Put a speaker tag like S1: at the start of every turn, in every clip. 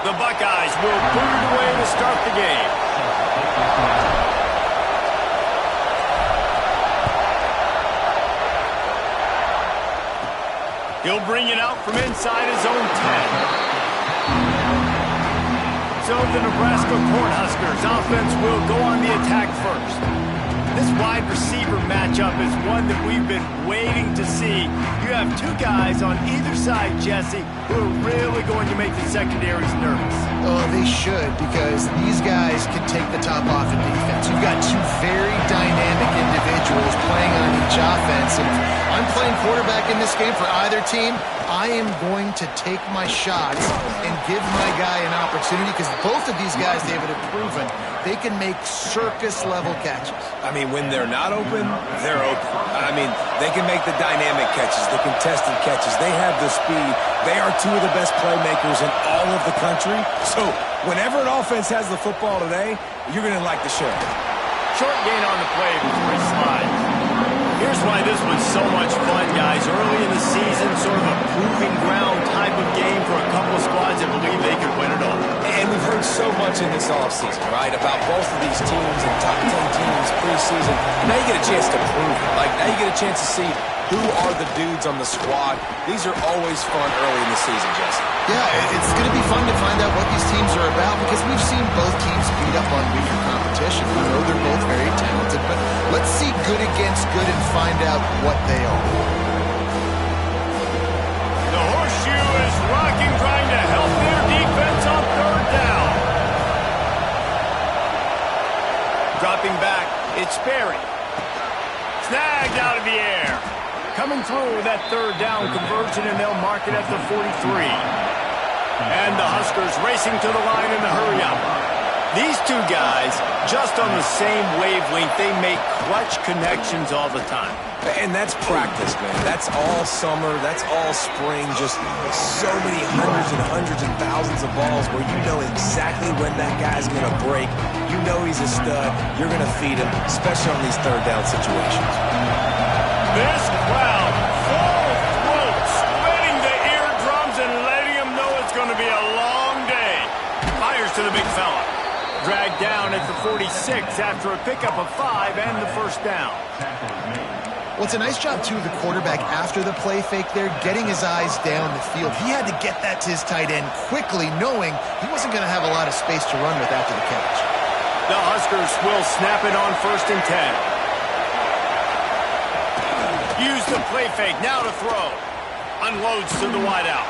S1: The Buckeyes will put it away to start the game. He'll bring it out from inside his own 10. So the Nebraska CornHuskers offense will go on the attack first. This wide receiver matchup is one that we've been waiting to see. You have two guys on either side, Jesse, who are really going to make the secondaries nervous.
S2: Oh, they should, because these guys can take the top off in defense. You've got two very dynamic individuals playing on each offense. And if I'm playing quarterback in this game for either team, I am going to take my shots and give my guy an opportunity, because both of these guys, David, have proven they can make circus-level catches.
S3: I mean, when they're not open, they're open. I mean, they can make the dynamic catches, the contested catches. They have the speed. They are two of the best playmakers in all of the country. So whenever an offense has the football today, you're going to like the show.
S1: Short gain on the play before he slides. Here's why this was so much fun, guys. Early in the season, sort of a proving ground type of game for a couple of squads that believe they could win it all.
S3: And we've heard so much in this offseason, right, about both of these teams and top 10 teams preseason. Now you get a chance to prove it. Like, now you get a chance to see who are the dudes on the squad. These are always fun early in the season, Jesse.
S2: Yeah, it's going to be fun to find out what these teams are about, because we've seen both teams beat up on weaker competition. We know they're both very talented, but let's see good against good and find out what they are.
S1: The horseshoe is rocking, trying to help their defense on third down. Dropping back, it's Sperry. Snagged out of the air. Coming through with that third down conversion, and they'll mark it at the 43. And the Huskers racing to the line in a hurry up. These two guys, just on the same wavelength, they make clutch connections all the time.
S3: And that's practice, man. That's all summer. That's all spring. Just so many hundreds and thousands of balls where you know exactly when that guy's going to break. You know he's a stud. You're going to feed him, especially on these third down situations.
S1: This crowd, full throat, splitting the eardrums and letting them know it's going to be a long day. Fires to the big fella. Dragged down at the 46 after a pickup of 5 and the first down.
S2: Well, it's a nice job, too, of the quarterback after the play fake there, getting his eyes down the field. He had to get that to his tight end quickly, knowing he wasn't going to have a lot of space to run with after the catch.
S1: The Huskers will snap it on 1st and 10. Use the play fake, now to throw. Unloads to the wideout.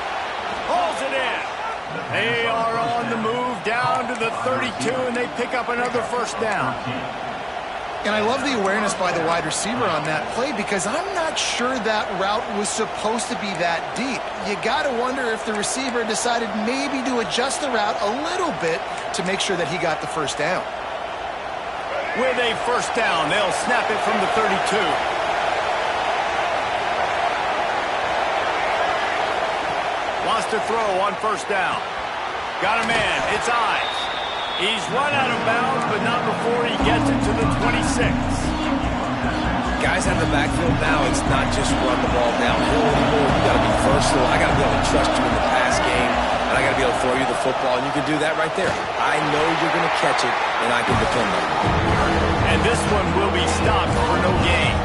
S1: Hauls it in. They are on the move down to the 32, and they pick up another first down.
S2: And I love the awareness by the wide receiver on that play, because I'm not sure that route was supposed to be that deep. You got to wonder if the receiver decided maybe to adjust the route a little bit to make sure that he got the first down.
S1: With a first down, they'll snap it from the 32. Wants to throw on first down. Got a man. It's Eyes. He's run out of bounds, but not before he gets it to the 26.
S3: Guys out of the backfield now, it's not just run the ball downhill anymore. You got to be versatile. I got to be able to trust you in the pass game, and I got to be able to throw you the football, and you can do that right there. I know you're going to catch it, and I can depend on it.
S1: And this one will be stopped for no gain.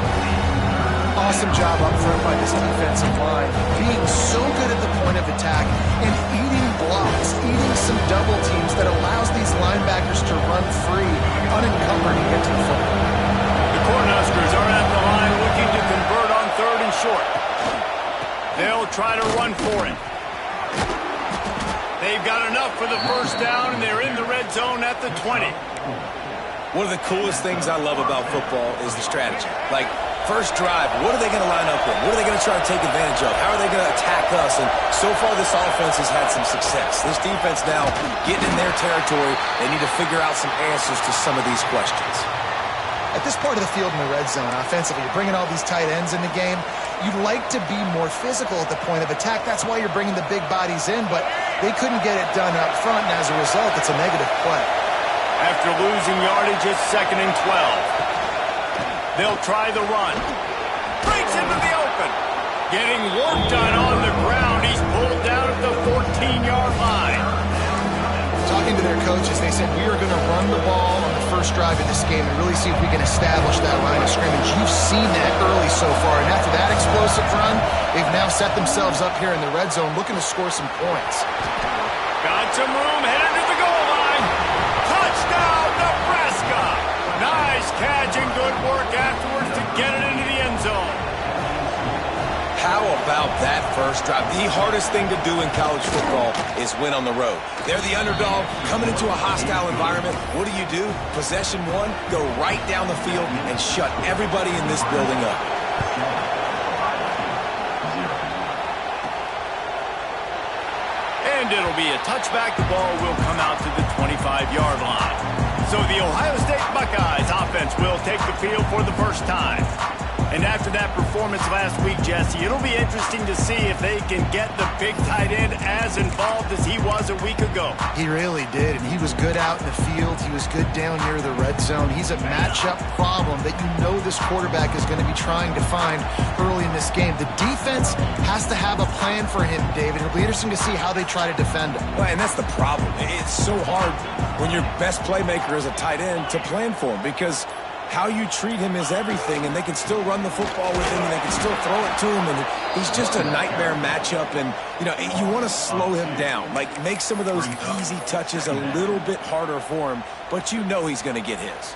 S2: Awesome job up front by this defensive line, being so good at the point of attack and eating blocks, eating some double teams that allows these linebackers to run free, unencumbered, and get to the football.
S1: The CornHuskers are at the line looking to convert on 3rd and short. They'll try to run for it. They've got enough for the first down, and they're in the red zone at the 20.
S3: One of the coolest things I love about football is the strategy. Like, first drive, what are they going to line up with? What are they going to try to take advantage of? How are they going to attack us? And so far, this offense has had some success. This defense now getting in their territory. They need to figure out some answers to some of these questions.
S2: At this part of the field in the red zone, offensively, you're bringing all these tight ends in the game. You'd like to be more physical at the point of attack. That's why you're bringing the big bodies in, but they couldn't get it done up front, and as a result, it's a negative play.
S1: After losing yardage, it's 2nd and 12. They'll try the run. Breaks into the open. Getting work done on the ground. He's pulled down at the 14-yard line.
S2: talking to their coaches, they said, we are going to run the ball on the first drive of this game and really see if we can establish that line of scrimmage. You've seen that early so far, and after that explosive run, they've now set themselves up here in the red zone looking to score some points.
S1: Got some room, headed to the goal line. Touchdown, Nebraska! Nice catch and good work afterwards to get it into the end zone.
S3: How about that first drive? The hardest thing to do in college football is win on the road. They're the underdog coming into a hostile environment. What do? Possession one, go right down the field and shut everybody in this building up.
S1: And it'll be a touchback. The ball will come out to the 25-yard line. So the Ohio State Buckeyes offense will take the field for the first time. And after that performance last week, Jesse, it'll be interesting to see if they can get the big tight end as involved as he was a week ago.
S2: He really did, and he was good out in the field. He was good down near the red zone. He's a matchup problem that you know this quarterback is going to be trying to find early in this game. The defense has to have a plan for him, David. It'll be interesting to see how they try to defend him.
S3: Well, and that's the problem. It's so hard when your best playmaker is a tight end to plan for him, because how you treat him is everything, and they can still run the football with him, and they can still throw it to him, and he's just a nightmare matchup. And, you know, you want to slow him down, like make some of those easy touches a little bit harder for him, but you know he's going to get his.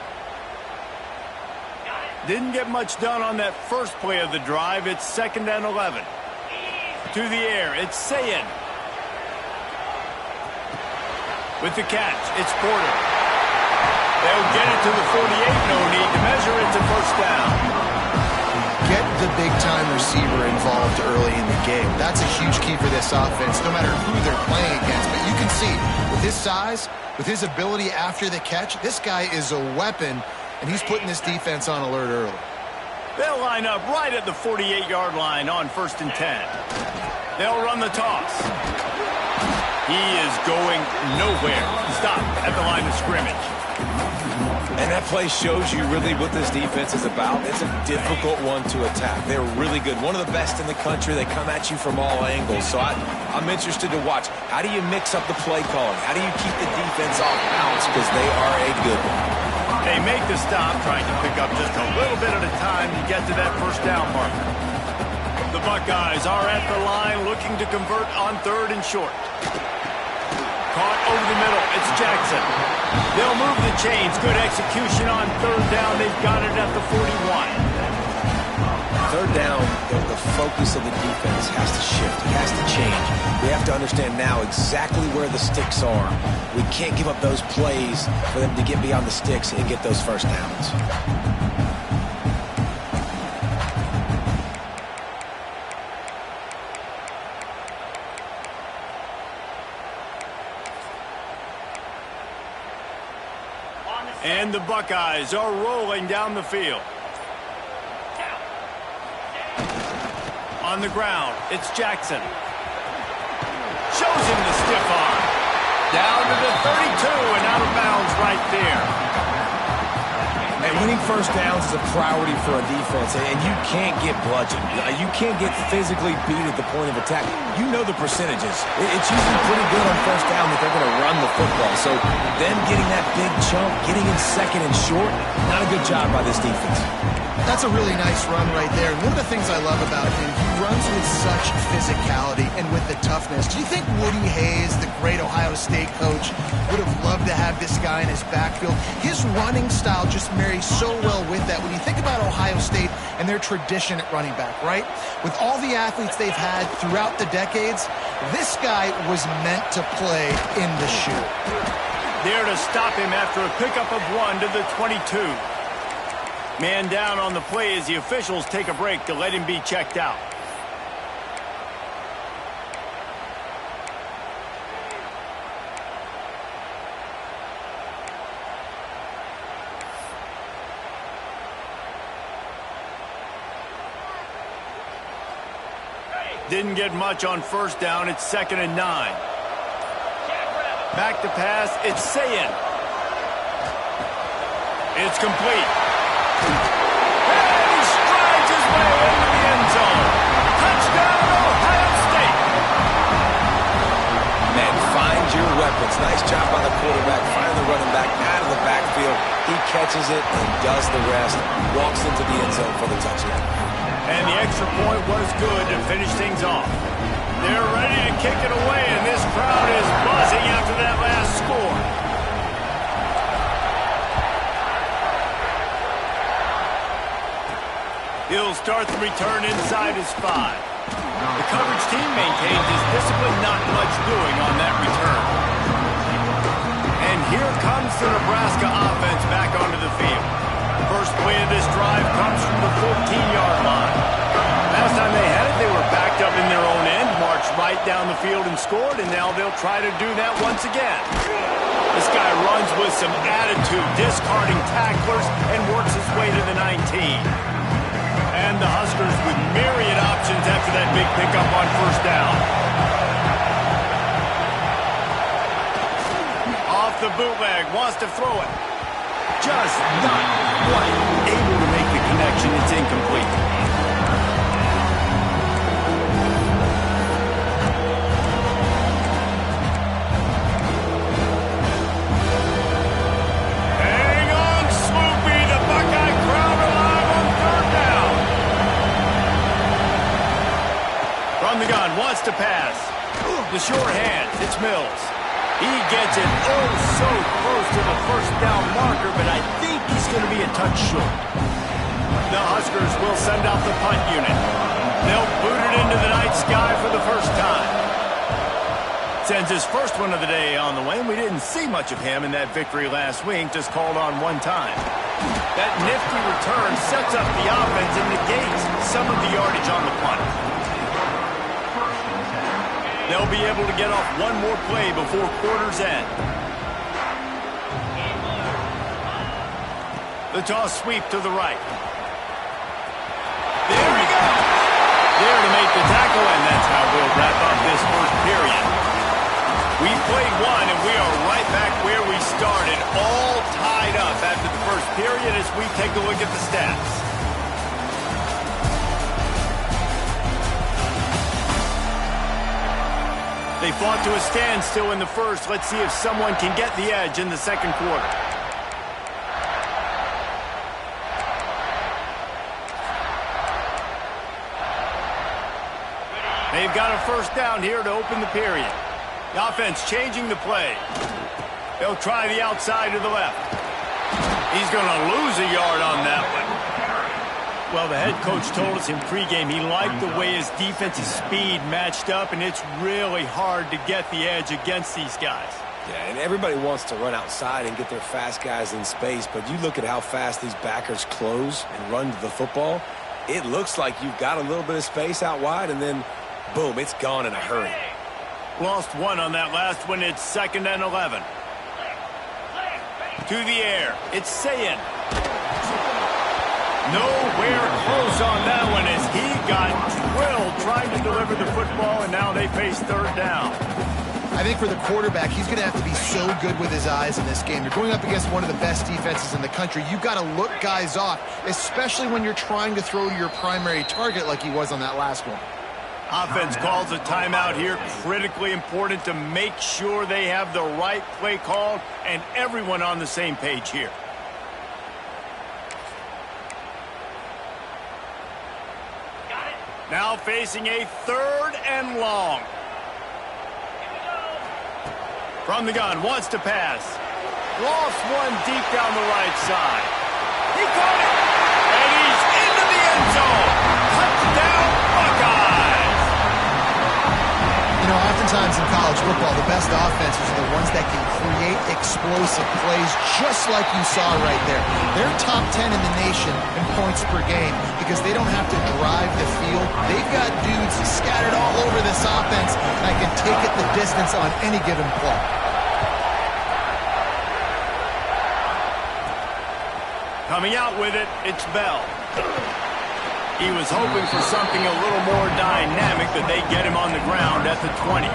S1: Didn't get much done on that first play of the drive. It's 2nd and 11. To the air, it's Sayin. With the catch, it's Porter. They'll get it to the 48, no need to measure it to first down.
S2: Get the big-time receiver involved early in the game. That's a huge key for this offense, no matter who they're playing against. But you can see, with his size, with his ability after the catch, this guy is a weapon, and he's putting this defense on alert early.
S1: They'll line up right at the 48-yard line on 1st and 10. They'll run the toss. He is going nowhere. Stop at the line of scrimmage.
S3: And that play shows you really what this defense is about. It's a difficult one to attack. They're really good. One of the best in the country. They come at you from all angles. So I'm interested to watch. How do you mix up the play calling? How do you keep the defense off balance? Because they are a good one.
S1: They make the stop, trying to pick up just a little bit at a time to get to that first down marker. The Buckeyes are at the line looking to convert on 3rd and short. Caught over the middle. It's Jackson. They'll move the chains. Good execution on 3rd down. They've got it at the 41.
S3: 3rd down, the focus of the defense has to shift. It has to change. We have to understand now exactly where the sticks are. We can't give up those plays for them to get beyond the sticks and get those first downs.
S1: And the Buckeyes are rolling down the field. On the ground, it's Jackson. Shows him the stiff arm. Down to the 32 and out of bounds right there.
S3: And winning first downs is a priority for a defense, and you can't get bludgeoned. You can't get physically beat at the point of attack. You know the percentages. It's usually pretty good on first down that they're going to run the football. So them getting that big chunk, getting in 2nd and short, not a good job by this defense.
S2: That's a really nice run right there. And one of the things I love about him, he runs with such physicality and with the toughness. Do you think Woody Hayes, the great Ohio State coach, would have loved to have this guy in his backfield? His running style just marries so well with that. When you think about Ohio State and their tradition at running back, right? With all the athletes they've had throughout the decades, this guy was meant to play in the shoe.
S1: There to stop him after a pickup of 1 to the 22. Man down on the play as the officials take a break to let him be checked out. Didn't get much on first down. It's 2nd and 9. Back to pass. It's Sayin. It's complete. And he strides his way into the end zone. Touchdown, Ohio State.
S3: Man, find your weapons. Nice job by the quarterback. catches it and does the rest, walks into the end zone for the touchdown.
S1: And the extra point was good to finish things off. They're ready to kick it away, and this crowd is buzzing after that last score. He'll start the return inside his 5. The coverage team maintains his discipline, not much doing on that return. And here comes the Nebraska offense back onto the field. First play of this drive comes from the 14-yard line. Last time they had it, they were backed up in their own end, marched right down the field and scored, and now they'll try to do that once again. This guy runs with some attitude, discarding tacklers, and works his way to the 19. And the Huskers with myriad options after that big pickup on first down. Off the bootleg, wants to throw it. Just not quite able to make the connection. It's incomplete. Hang on, Swoopy. The Buckeye crowd alive on third down. From the gun, wants to pass. The short hand, it's Mills. He gets it oh so close to the first down marker, but I think he's going to be a touch short. The Huskers will send out the punt unit. They'll boot it into the night sky for the first time. Sends his first one of the day on the way, and we didn't see much of him in that victory last week, just called on one time. That nifty return sets up the offense and negates some of the yardage on the punt. They'll be able to get off one more play before quarter's end. The toss sweep to the right. There he goes. There to make the tackle, and that's how we'll wrap up this first period. We played one, and we are right back where we started, all tied up after the first period as we take a look at the stats. They fought to a standstill in the first. Let's see if someone can get the edge in the second quarter. They've got a first down here to open the period. The offense changing the play. They'll try the outside to the left. He's going to lose a yard on that one. Well, the head coach told us in pregame he liked the way his defensive speed matched up, and it's really hard to get the edge against these guys.
S3: Yeah, and everybody wants to run outside and get their fast guys in space, but you look at how fast these backers close and run to the football, it looks like you've got a little bit of space out wide, and then, boom, it's gone in a hurry.
S1: Lost one on that last one. It's 2nd and 11. To the air. It's Sayin. Nowhere close on that one as he got drilled trying to deliver the football, and now they face third down.
S2: I think for the quarterback, he's going to have to be so good with his eyes in this game. You're going up against one of the best defenses in the country. You've got to look guys off, especially when you're trying to throw to your primary target like he was on that last one.
S1: Offense calls a timeout here. Critically important to make sure they have the right play called and everyone on the same page here. Now facing a 3rd and long. From the gun, wants to pass. Lost one deep down the right side. He caught it, and he's into the end zone. Touchdown, Buckeyes!
S2: You know, oftentimes in college football, the best offenses are the ones that can create explosive plays just like you saw right there. They're top 10 in the nation in points per game because they don't have to drive the field. They've got dudes scattered all over this offense that can take it the distance on any given play.
S1: Coming out with it, it's Bell. He was hoping for something a little more dynamic, but they get him on the ground at the 20.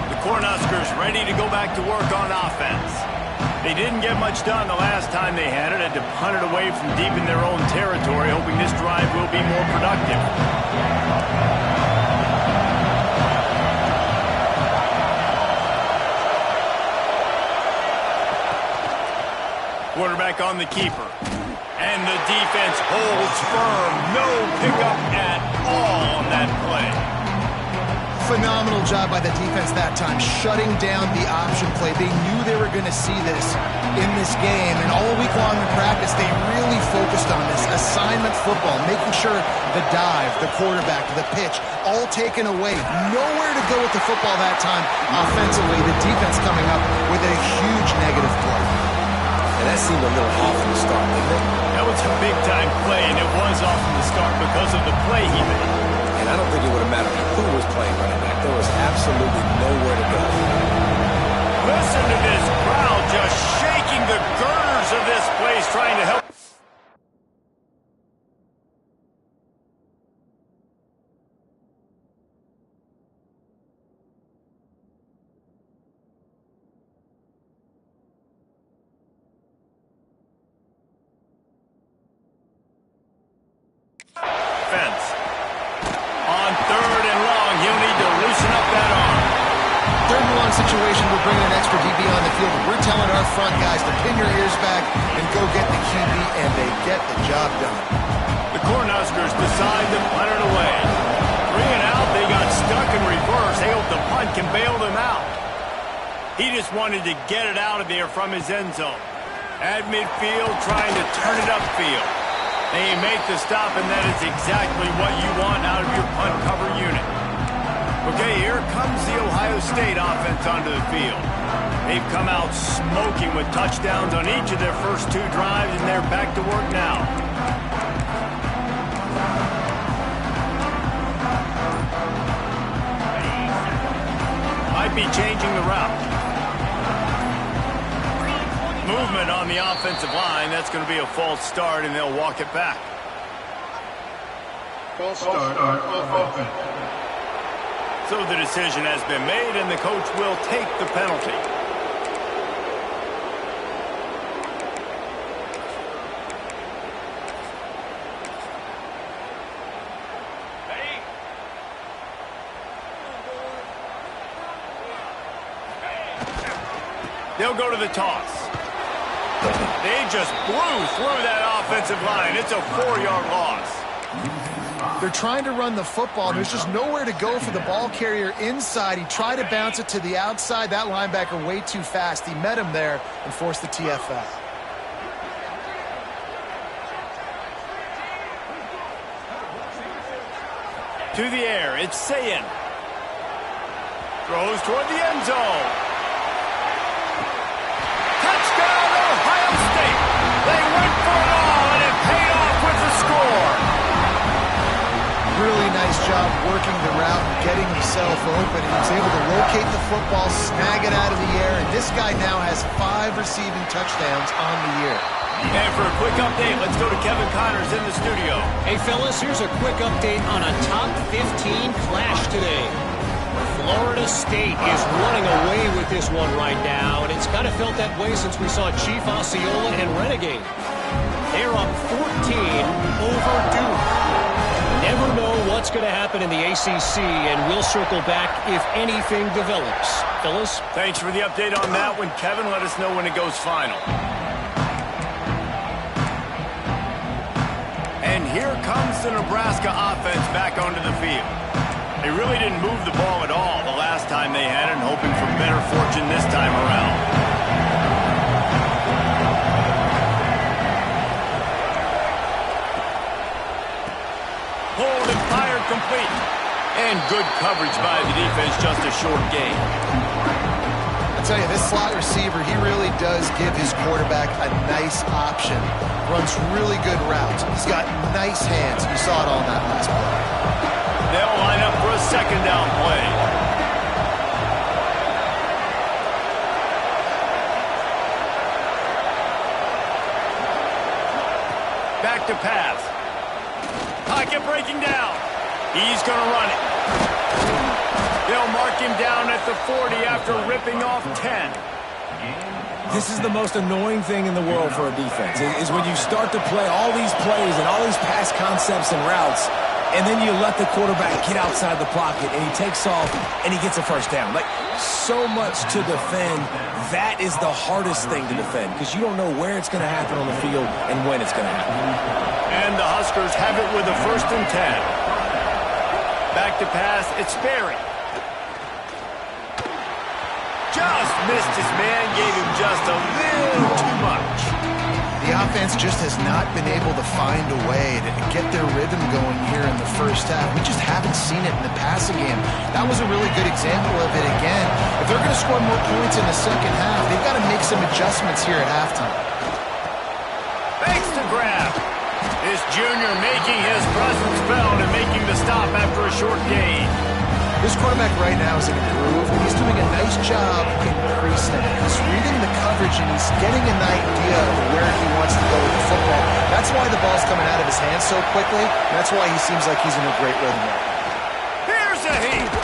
S1: The CornHuskers ready to go back to work on offense. They didn't get much done the last time they had it. Had to punt it away from deep in their own territory, hoping this drive will be more productive. Quarterback back on the keeper. And the defense holds firm. No pickup at all on that play.
S2: Phenomenal job by the defense that time, shutting down the option play. They knew they were going to see this in this game, and all week long in practice, they really focused on this assignment football, making sure the dive, the quarterback, the pitch, all taken away. Nowhere to go with the football that time offensively. The defense coming up with a huge negative play.
S3: And that seemed a little off from the start, didn't it?
S1: That was a big-time play, and it was off from the start because of the play he made.
S3: And I don't think it would have mattered who was playing running back. There was absolutely nowhere to go.
S1: Listen to this crowd just shaking the girders of this place, trying to help. Fence. On 3rd and long, he'll need to loosen up that arm.
S2: 3rd and long situation, we're bringing an extra DB on the field. We're telling our front guys to pin your ears back and go get the QB, and they get the job done.
S1: The CornHuskers decide to punt it away. 3 and out, they got stuck in reverse. They hope the punt can bail them out. He just wanted to get it out of there from his end zone. At midfield, trying to turn it upfield. They make the stop, and that is exactly what you want out of your punt cover unit. Okay, here comes the Ohio State offense onto the field. They've come out smoking with touchdowns on each of their first 2 drives, and they're back to work now. Might be changing the route. Movement on the offensive line. That's going to be a false start, and they'll walk it back.
S4: False start on offense.
S1: So the decision has been made, and the coach will take the penalty. They'll go to the toss. They just blew through that offensive line. It's a 4-yard loss.
S2: They're trying to run the football. There's just nowhere to go for the ball carrier inside. He tried to bounce it to the outside. That linebacker way too fast. He met him there and forced the TFL.
S1: To the air, it's Sayin. Throws toward the end zone. Touchdown, Ohio State. They went for it all, and it paid off with the score.
S2: Really nice job working the route and getting himself open. He was able to locate the football, snag it out of the air, and this guy now has 5 receiving touchdowns on the year.
S1: And for a quick update, let's go to Kevin Connors in the studio.
S5: Hey, fellas, here's a quick update on a top 15 clash today. Florida State is running away with this one right now, and it's kind of felt that way since we saw Chief Osceola and Renegade. They're up 14 over Duke. Never know what's going to happen in the ACC, and we'll circle back if anything develops. Fellas?
S1: Thanks for the update on that one, Kevin. Let us know when it goes final. And here comes the Nebraska offense back onto the field. They really didn't move the ball at all the last time they had it, and hoping for better fortune this time around. Hold and fired complete. And good coverage by the defense, just a short gain.
S2: I tell you, this slot receiver, he really does give his quarterback a nice option. Runs really good routes. He's got nice hands. You saw it all in that last play.
S1: They'll line up for a second down play. Back to pass. Pocket breaking down. He's going to run it. They'll mark him down at the 40 after ripping off 10.
S3: This is the most annoying thing in the world for a defense, is when you start to play all these plays and all these pass concepts and routes, and then you let the quarterback get outside the pocket, and he takes off, and he gets a first down. Like, so much to defend. That is the hardest thing to defend because you don't know where it's going to happen on the field and when it's going to happen.
S1: And the Huskers have it with a 1st and 10. Back to pass, it's Sperry. Just missed his man, gave him just a little too much.
S2: The offense just has not been able to find a way to get their rhythm going here in the first half. We just haven't seen it in the passing game. That was a really good example of it again. If they're going to score more points in the second half, they've got to make some adjustments here at halftime.
S1: Thanks to grab. This junior making his presence felt and making the stop after a short gain.
S2: This quarterback right now is in a groove, and he's doing a nice job increasing it. He's reading the coverage, and he's getting an idea of where he wants to go with the football. That's why the ball's coming out of his hands so quickly, and that's why he seems like he's in a great rhythm right now.
S1: Here's a heat.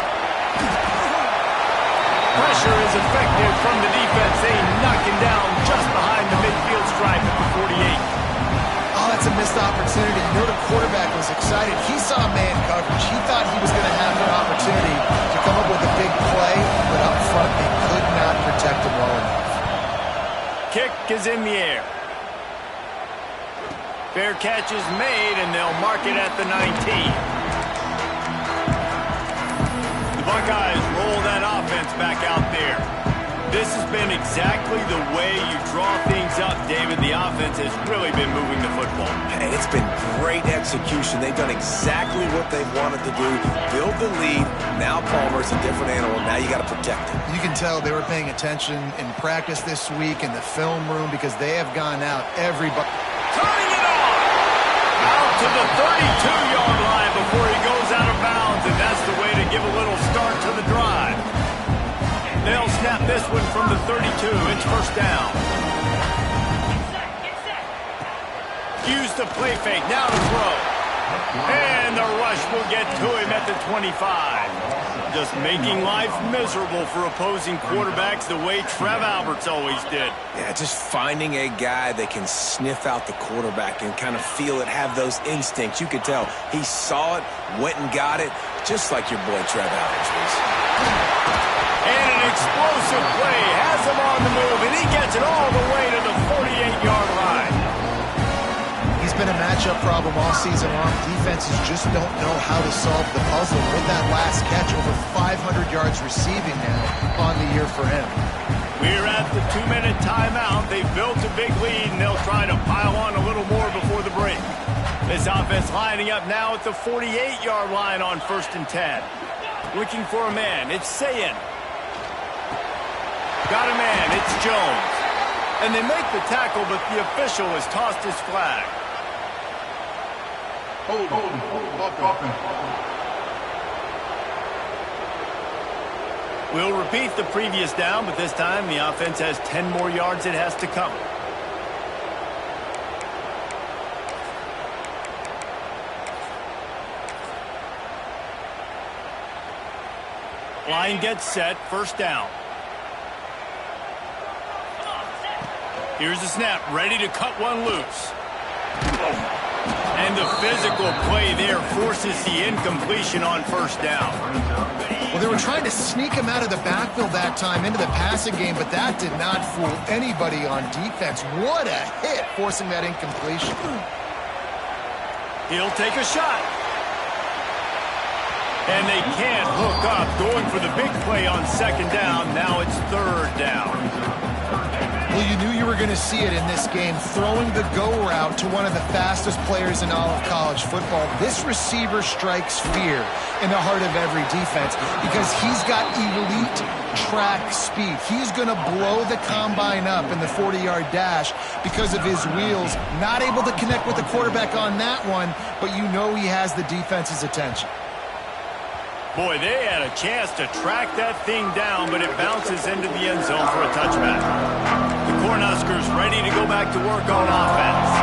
S1: Pressure is effective from the defense. They knock him down just behind the midfield stripe at the 48.
S2: Oh, that's a missed opportunity. You know the quarterback was excited. He saw man coverage. He thought he was going to have an opportunity to come up with a big play, but up front they could not protect him well enough.
S1: Kick is in the air. Fair catch is made, and they'll mark it at the 19. The Buckeyes roll that offense back out there. This has been exactly the way you draw things up, David. The offense has really been moving the football.
S3: And it's been great execution. They've done exactly what they've wanted to do. Build the lead. Now Palmer's a different animal. Now you got to protect him.
S2: You can tell they were paying attention in practice this week in the film room because they have gone out everybody.
S1: Turning it on! Out to the 32-yard line before he goes out of bounds, and that's the way to give a little start to the drive. They'll snap this one from the 32. It's first down. Use the play fake. Now to throw. And the rush will get to him at the 25. Just making life miserable for opposing quarterbacks the way Trev Alberts always did.
S3: Yeah, just finding a guy that can sniff out the quarterback and kind of feel it, have those instincts. You could tell he saw it, went and got it, just like your boy Trev Alberts was.
S1: And an explosive play has him on the move, and he gets it all the way to the 48-yard line.
S2: He's been a matchup problem all season long. Defenses just don't know how to solve the puzzle. With that last catch, over 500 yards receiving now on the year for him.
S1: We're at the 2-minute timeout. They've built a big lead, and they'll try to pile on a little more before the break. This offense lining up now at the 48-yard line on 1st and 10. Looking for a man. It's Sayin. Got a man. It's Jones. And they make the tackle, but the official has tossed his flag.
S4: Hold.
S1: We'll repeat the previous down, but this time the offense has 10 more yards it has to come. Line gets set, first down. Here's the snap, ready to cut one loose. And the physical play there forces the incompletion on first down.
S2: Well, they were trying to sneak him out of the backfield that time into the passing game, but that did not fool anybody on defense. What a hit, forcing that incompletion.
S1: He'll take a shot. And they can't hook up, going for the big play on second down. Now it's third down.
S2: Well, you knew you were going to see it in this game, throwing the go route to one of the fastest players in all of college football. This receiver strikes fear in the heart of every defense because he's got elite track speed. He's going to blow the combine up in the 40-yard dash because of his wheels. Not able to connect with the quarterback on that one, but you know he has the defense's attention.
S1: Boy, they had a chance to track that thing down, but it bounces into the end zone for a touchback. The CornHuskers ready to go back to work on offense.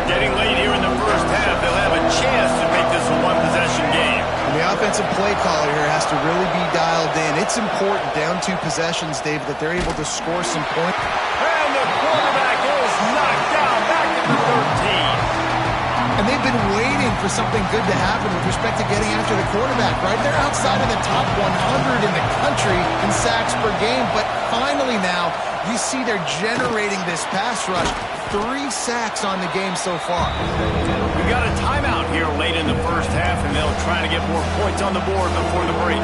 S1: Getting late here in the first half, they'll have a chance to make this a one-possession game.
S2: And the offensive play caller here has to really be dialed in. It's important down 2 possessions, David, that they're able to score some points.
S1: And the quarterback is knocked down back at the 13.
S2: And they've been waiting for something good to happen with respect to getting after the quarterback, right? They're outside of the top 100 in the country in sacks per game, but finally now you see they're generating this pass rush. 3 sacks on the game so far.
S1: We've got a timeout here late in the first half, and they'll try to get more points on the board before the break.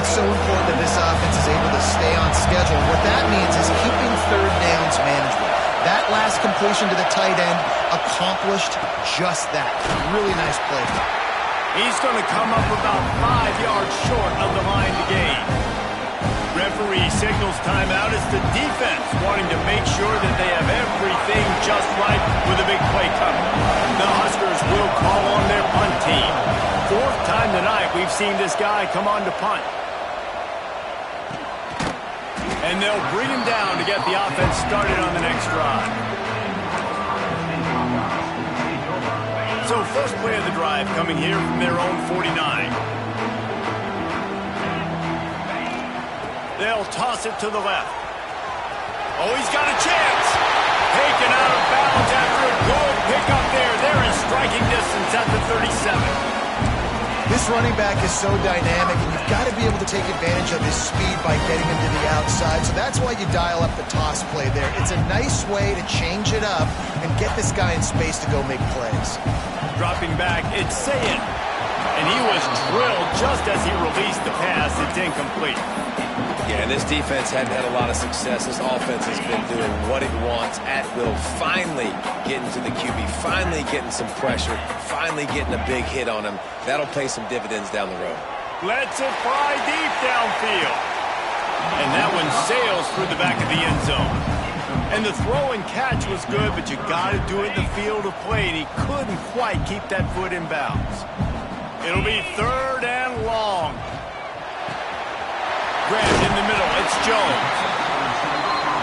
S2: It's so important that this offense is able to stay on schedule. What that means is keeping third downs manageable. That last completion to the tight end accomplished just that. Really nice play.
S1: He's going to come up about 5 yards short of the line to gain. Referee signals timeout. It's the defense wanting to make sure that they have everything just right with a big play coming. The Huskers will call on their punt team. 4th time tonight we've seen this guy come on to punt. And they'll bring him down to get the offense started on the next drive. So first play of the drive coming here from their own 49. They'll toss it to the left. Oh, he's got a chance. Taken out of bounds after a good pickup there. They're in striking distance at the 37.
S2: This running back is so dynamic, and you've got to be able to take advantage of his speed by getting him to the outside. So that's why you dial up the toss play there. It's a nice way to change it up and get this guy in space to go make plays.
S1: Dropping back, it's Sayin. And he was drilled just as he released the pass. It's incomplete.
S3: Yeah, and this defense hadn't had a lot of success. This offense has been doing what it wants at will. Finally getting to the QB, finally getting some pressure, finally getting a big hit on him. That'll pay some dividends down the road.
S1: Lets it fly deep downfield. And that one sails through the back of the end zone. And the throw and catch was good, but you got to do it in the field of play, and he couldn't quite keep that foot in bounds. It'll be 3rd and long. Grabbed in the middle, it's Jones.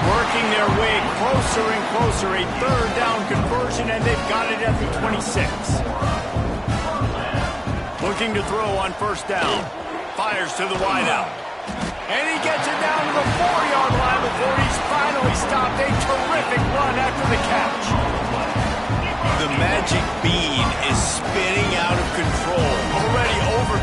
S1: Working their way closer and closer, a 3rd down conversion, and they've got it at the 26. Looking to throw on 1st down. Fires to the wideout. And he gets it down to the 4-yard line before he's finally stopped. A terrific run after the catch. The magic bean is spinning out of control. Already over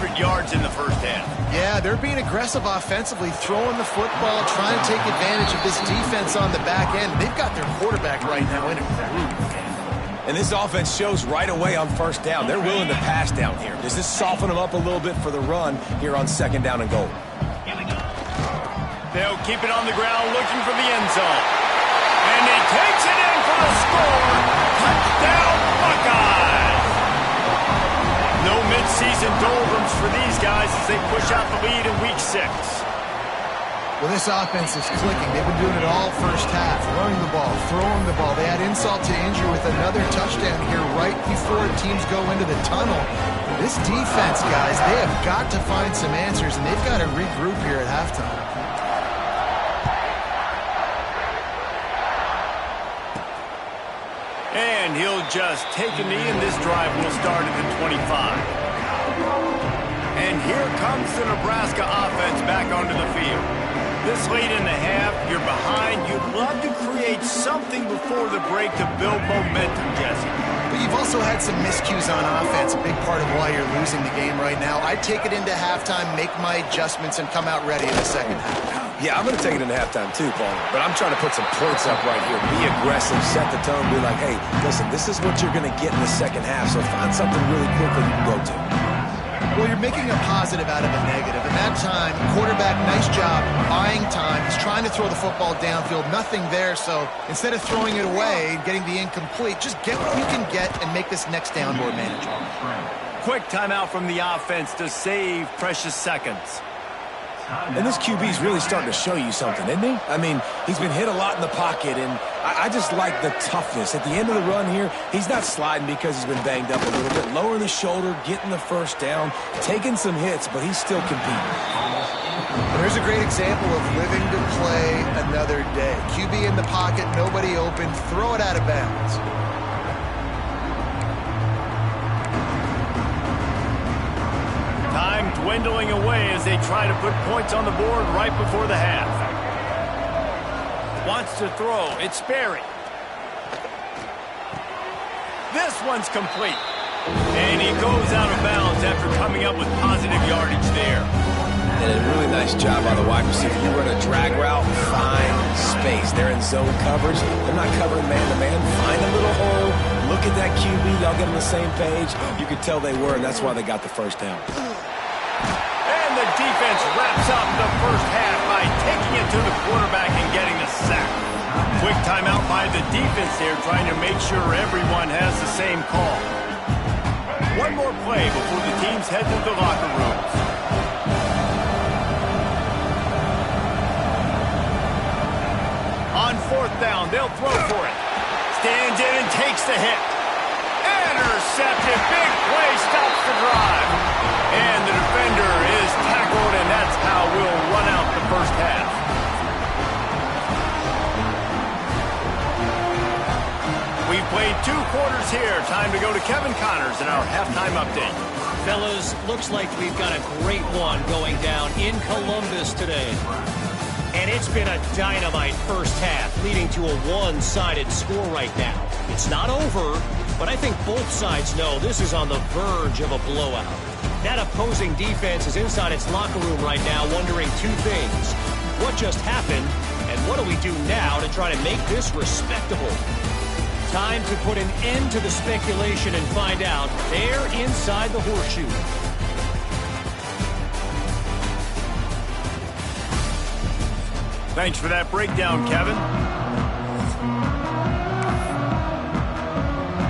S1: 200 yards in the first half.
S2: Yeah, they're being aggressive offensively, throwing the football, trying to take advantage of this defense on the back end. They've got their quarterback right now in a groove.
S3: And this offense shows right away on 1st down. They're willing to pass down here. Does this soften them up a little bit for the run here on 2nd down and goal?
S1: They'll keep it on the ground looking for the end zone. And he takes it in for the score. Touchdown, Buckeyes! No midseason doldrums for these guys as they push out the lead in Week 6.
S2: Well, this offense is clicking. They've been doing it all first half. Running the ball, throwing the ball. They had insult to injury with another touchdown here right before teams go into the tunnel. This defense, guys, they have got to find some answers, and they've got to regroup here at halftime.
S1: And he'll just take a knee, and this drive will start at the 25. And here comes the Nebraska offense back onto the field. This late in the half, you're behind. You'd love to create something before the break to build momentum, Jesse.
S2: But you've also had some miscues on offense, a big part of why you're losing the game right now. I'd take it into halftime, make my adjustments, and come out ready in the second half.
S3: Yeah, I'm going to take it into halftime too, Paul. But I'm trying to put some points up right here. Be aggressive, set the tone, be like, hey, listen, this is what you're going to get in the second half, so find something really quickly you can go to.
S2: Well, you're making a positive out of a negative. And that time, quarterback, nice job, buying time. He's trying to throw the football downfield. Nothing there, so instead of throwing it away and getting the incomplete, just get what you can get and make this next down more manageable.
S1: Quick timeout from the offense to save precious seconds.
S3: And this QB's really starting to show you something, isn't he? I mean, he's been hit a lot in the pocket, and I just like the toughness. At the end of the run here, he's not sliding because he's been banged up a little bit. Lowering the shoulder, getting the 1st down, taking some hits, but he's still competing.
S2: And there's a great example of living to play another day. QB in the pocket, nobody open, throw it out of bounds.
S1: Time dwindling away as they try to put points on the board right before the half. Wants to throw. It's Sperry. This one's complete. And he goes out of bounds after coming up with positive yardage there.
S3: And a really nice job by the wide receiver. You run a drag route, find space. They're in zone coverage. They're not covering man-to-man. Find a little hole. Look at that QB. Y'all get on the same page. You could tell they were, and that's why they got the first down.
S1: And the defense wraps up the first half by taking it to the quarterback and getting a sack. Quick timeout by the defense there, trying to make sure everyone has the same call. One more play before the teams head to the locker rooms. On fourth down, they'll throw for it. Stands in and takes the hit. Intercepted. Big play stops the drive. And the defender is tackled, and that's how we'll run out the first half. We've played 2 quarters here. Time to go to Kevin Connors in our halftime update.
S5: Fellas, looks like we've got a great one going down in Columbus today. And it's been a dynamite first half, leading to a one-sided score right now. It's not over, but I think both sides know this is on the verge of a blowout. That opposing defense is inside its locker room right now wondering 2 things. What just happened, and what do we do now to try to make this respectable? Time to put an end to the speculation and find out. They're inside the horseshoe.
S1: Thanks for that breakdown, Kevin.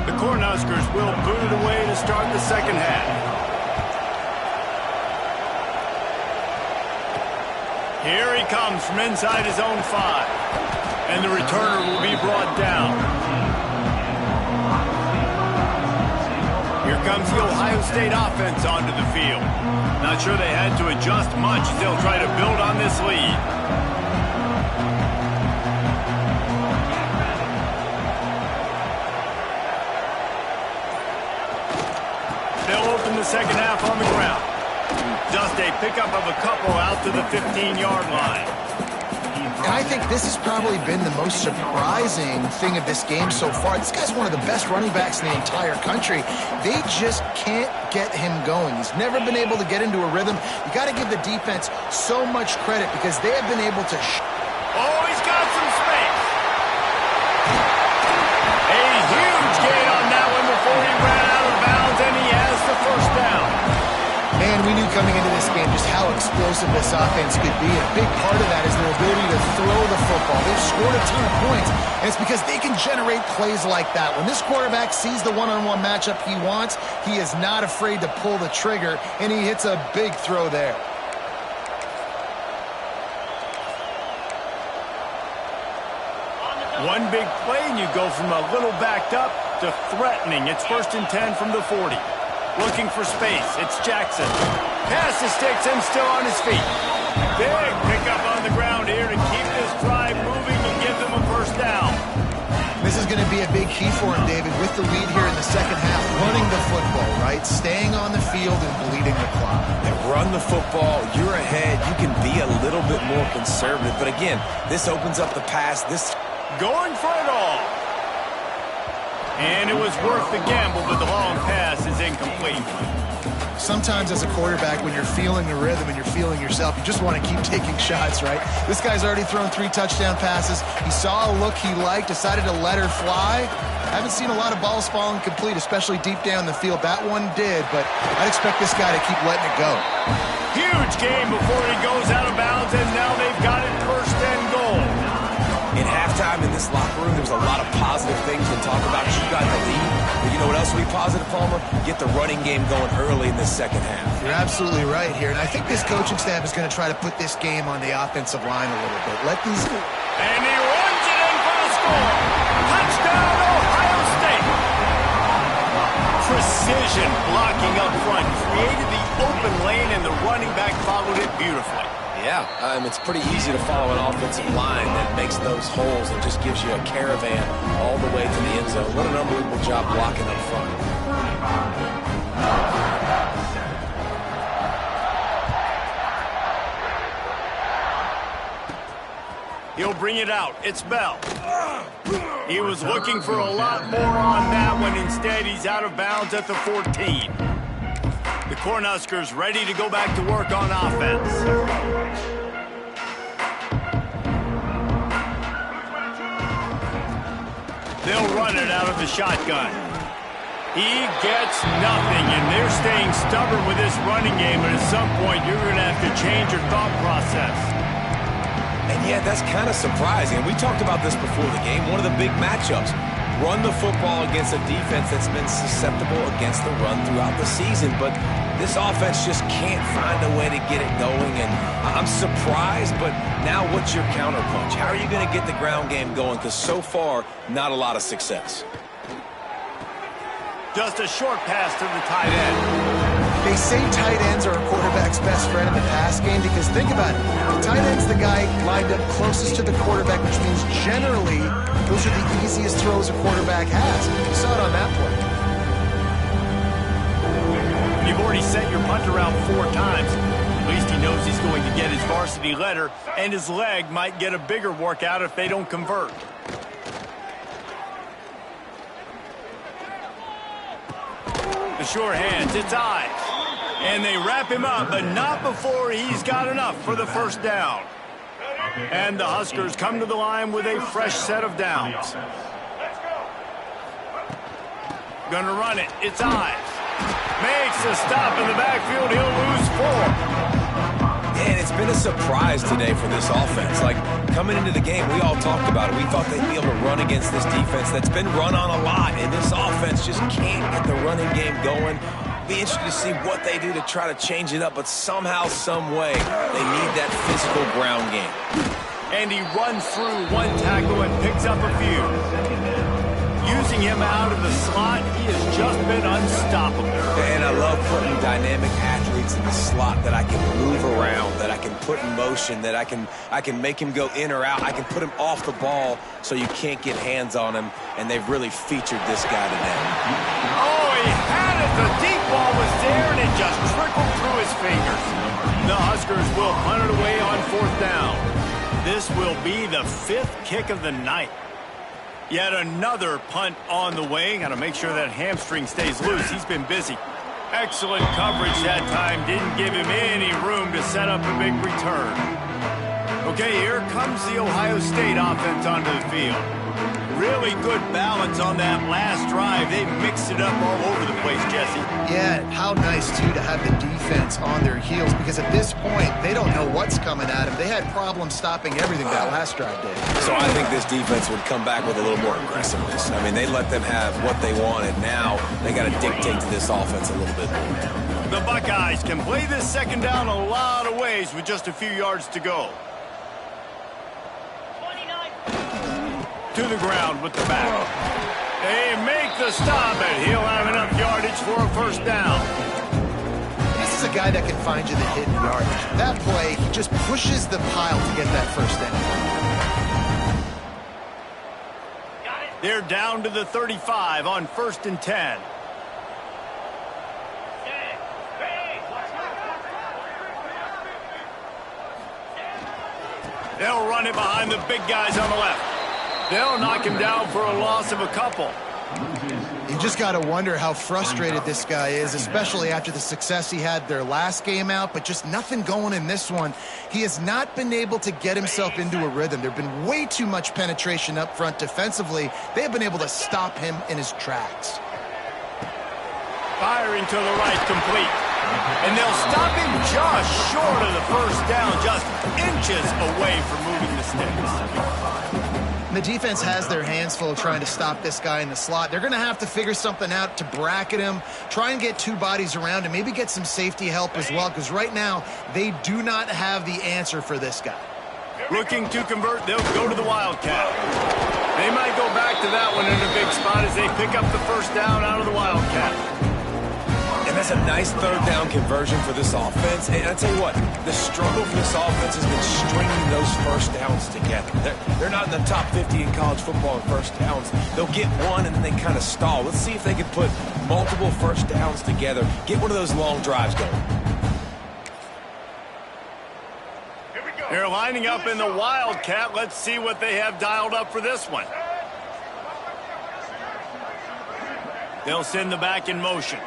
S1: The CornHuskers will boot it away to start the second half. Here he comes from inside his own 5. And the returner will be brought down. Here comes the Ohio State offense onto the field. Not sure they had to adjust much as they'll try to build on this lead. They'll open the second half on the ground. Just a pickup of a couple out to the 15-yard line.
S2: And I think this has probably been the most surprising thing of this game so far. This guy's one of the best running backs in the entire country. They just can't get him going. He's never been able to get into a rhythm. You got to give the defense so much credit because they have been able to...
S1: Oh, he's got some space. A huge gain on that one before he ran out of bounds, and he has the first down.
S2: Man, we knew coming into this game just how explosive this offense could be. A big part of that is their ability to throw the football. They've scored a ton of points, and it's because they can generate plays like that. When this quarterback sees the one-on-one matchup he wants, he is not afraid to pull the trigger, and he hits a big throw there.
S1: One big play, and you go from a little backed up to threatening. It's 1st and 10 from the 40. Looking for space. It's Jackson. Pass the sticks and still on his feet. Big pickup on the ground here to keep this drive moving and give them a first down.
S2: This is going to be a big key for him, David, with the lead here in the second half. Running the football, right? Staying on the field and bleeding the clock.
S3: Yeah, run the football. You're ahead. You can be a little bit more conservative. But again, this opens up the pass. This
S1: going for it all. And it was worth the gamble, but the long pass is incomplete.
S2: Sometimes as a quarterback, when you're feeling the rhythm and you're feeling yourself, you just want to keep taking shots, right? This guy's already thrown 3 touchdown passes. He saw a look he liked, decided to let her fly. I haven't seen a lot of balls falling complete, especially deep down the field. That one did, but I'd expect this guy to keep letting it go.
S1: Huge game before he goes out of bounds, and now they've got it 1st and goal.
S3: In halftime in this locker room, there was a lot of positive things to talk about. You got the lead. But you know what else will be positive, Palmer? Get the running game going early in this second half.
S2: You're absolutely right here. And I think this coaching staff is going to try to put this game on the offensive line a little bit. Let these...
S1: And he runs it in for the score. Touchdown, Ohio State. Precision blocking up front. Created the open lane, and the running back followed it beautifully.
S3: Yeah, it's pretty easy to follow an offensive line that makes those holes and just gives you a caravan all the way to the end zone. What an unbelievable job blocking up front.
S1: He'll bring it out. It's Bell. He was looking for a lot more on that one. Instead, he's out of bounds at the 14. The CornHuskers ready to go back to work on offense. They'll run it out of the shotgun. He gets nothing, and they're staying stubborn with this running game, and at some point, you're going to have to change your thought process.
S3: And yeah, that's kind of surprising. We talked about this before the game. One of the big matchups. Run the football against a defense that's been susceptible against the run throughout the season. But this offense just can't find a way to get it going. And I'm surprised, but now what's your counterpunch? How are you going to get the ground game going? Because so far, not a lot of success.
S1: Just a short pass to the tight end.
S2: They say tight ends are a quarterback's best friend in the pass game because think about it. The tight end's the guy lined up closest to the quarterback, which means generally those are the easiest throws a quarterback has. You saw it on that play.
S1: You've already sent your punter out 4 times. At least he knows he's going to get his varsity letter, and his leg might get a bigger workout if they don't convert. The sure hands, it's eyes. And they wrap him up, but not before he's got enough for the first down. And the Huskers come to the line with a fresh set of downs. Gonna run it, it's eyes. Makes a stop in the backfield, he'll lose 4.
S3: And it's been a surprise today for this offense. Like, coming into the game, we all talked about it. We thought they'd be able to run against this defense that's been run on a lot, and this offense just can't get the running game going. Be interested to see what they do to try to change it up, but somehow, some way, they need that physical ground game.
S1: And he runs through 1 tackle and picks up a few. Using him out of the slot, he has just been unstoppable.
S3: And I love putting dynamic athletes in the slot that I can move around, that I can put in motion, that I can make him go in or out. I can put him off the ball so you can't get hands on him, and they've really featured this guy today.
S1: Oh, he had it. The deep ball was there, and it just trickled through his fingers. The Huskers will punt it away on 4th down. This will be the 5th kick of the night. Yet another punt on the way. Got to make sure that hamstring stays loose. He's been busy. Excellent coverage that time. Didn't give him any room to set up a big return. Okay, here comes the Ohio State offense onto the field. Really good balance on that last drive. They mixed it up all over the place, Jesse.
S2: Yeah, how nice, too, to have the defense on their heels because at this point, they don't know what's coming at them. They had problems stopping everything that last drive did.
S3: So I think this defense would come back with a little more aggressiveness. I mean, they let them have what they wanted. Now they got to dictate to this offense a little bit more.
S1: The Buckeyes can play this 2nd down a lot of ways with just a few yards to go. To the ground with the back. They make the stop, and he'll have enough yardage for a 1st down.
S2: This is a guy that can find you the hidden yardage. That play, he just pushes the pile to get that 1st down.
S1: They're down to the 35 on 1st and 10. They'll run it behind the big guys on the left. They'll knock him down for a loss of a couple.
S2: You just got to wonder how frustrated this guy is, especially after the success he had their last game out, but just nothing going in this one. He has not been able to get himself into a rhythm. There have been way too much penetration up front defensively. They have been able to stop him in his tracks.
S1: Firing to the right, complete. And they'll stop him just short of the 1st down, just inches away from moving the sticks.
S2: The defense has their hands full trying to stop this guy in the slot. They're going to have to figure something out to bracket him, try and get 2 bodies around him, maybe get some safety help as well, because right now they do not have the answer for this guy.
S1: Looking to convert, they'll go to the Wildcat. They might go back to that one in a big spot as they pick up the 1st down out of the Wildcat.
S3: And that's a nice 3rd down conversion for this offense. And I tell you what, the struggle for this offense has been stringing those 1st downs together. They're not in the top 50 in college football in 1st downs. They'll get one and then they kind of stall. Let's see if they can put multiple 1st downs together, get one of those long drives going.
S1: They're lining up in the Wildcat. Let's see what they have dialed up for this one. They'll send the back in motion.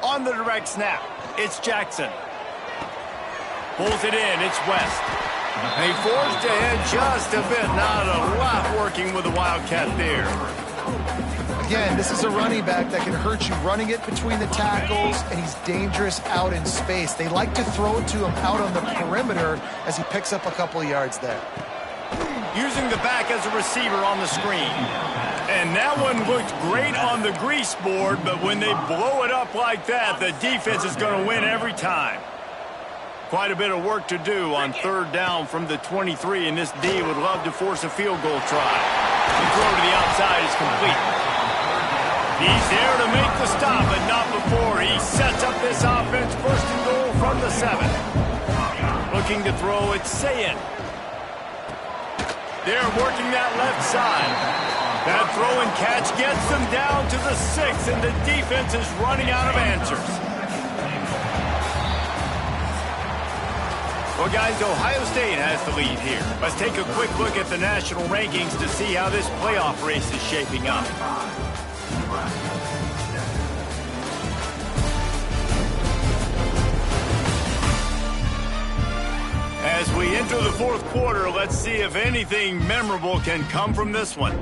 S1: On the direct snap, it's Jackson. Pulls it in, it's West. They forced ahead just a bit. Not a lot working with the Wildcat there.
S2: Again, this is a running back that can hurt you running it between the tackles, and he's dangerous out in space. They like to throw it to him out on the perimeter as he picks up a couple of yards there.
S1: Using the back as a receiver on the screen. And that one looked great on the grease board, but when they blow it up like that, the defense is going to win every time. Quite a bit of work to do on third down from the 23, and this D would love to force a field goal try. The throw to the outside is complete. He's there to make the stop, but not before. He sets up this offense first and goal from the 7. Looking to throw, it's Sayin. They're working that left side. That throw and catch gets them down to the 6, and the defense is running out of answers. Well, guys, Ohio State has the lead here. Let's take a quick look at the national rankings to see how this playoff race is shaping up. As we enter the fourth quarter, let's see if anything memorable can come from this one.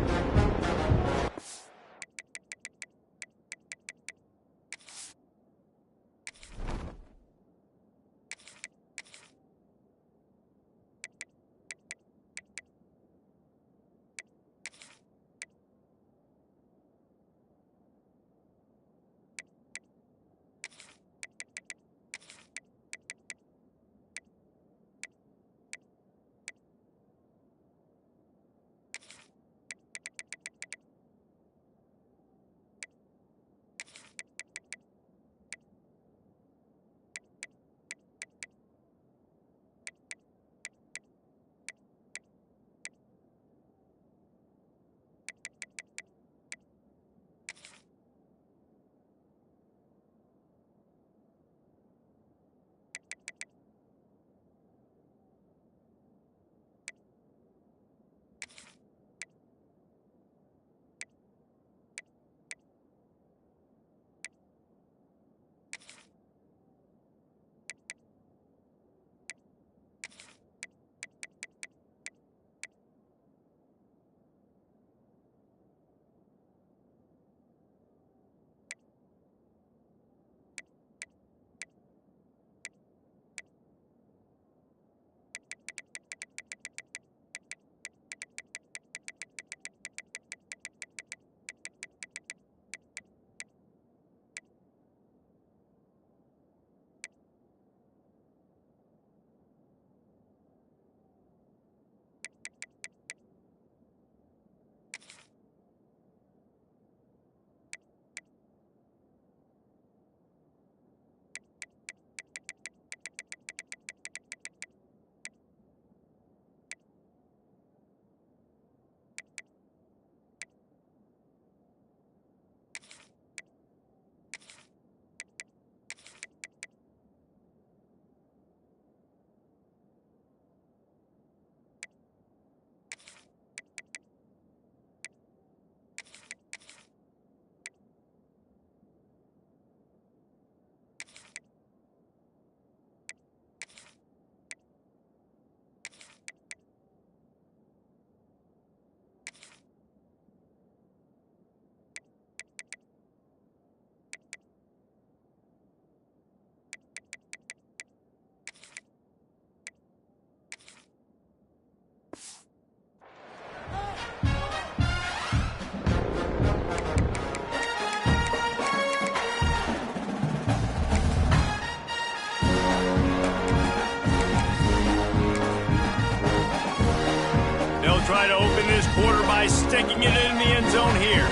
S1: Try to open this quarter by sticking it in the end zone here.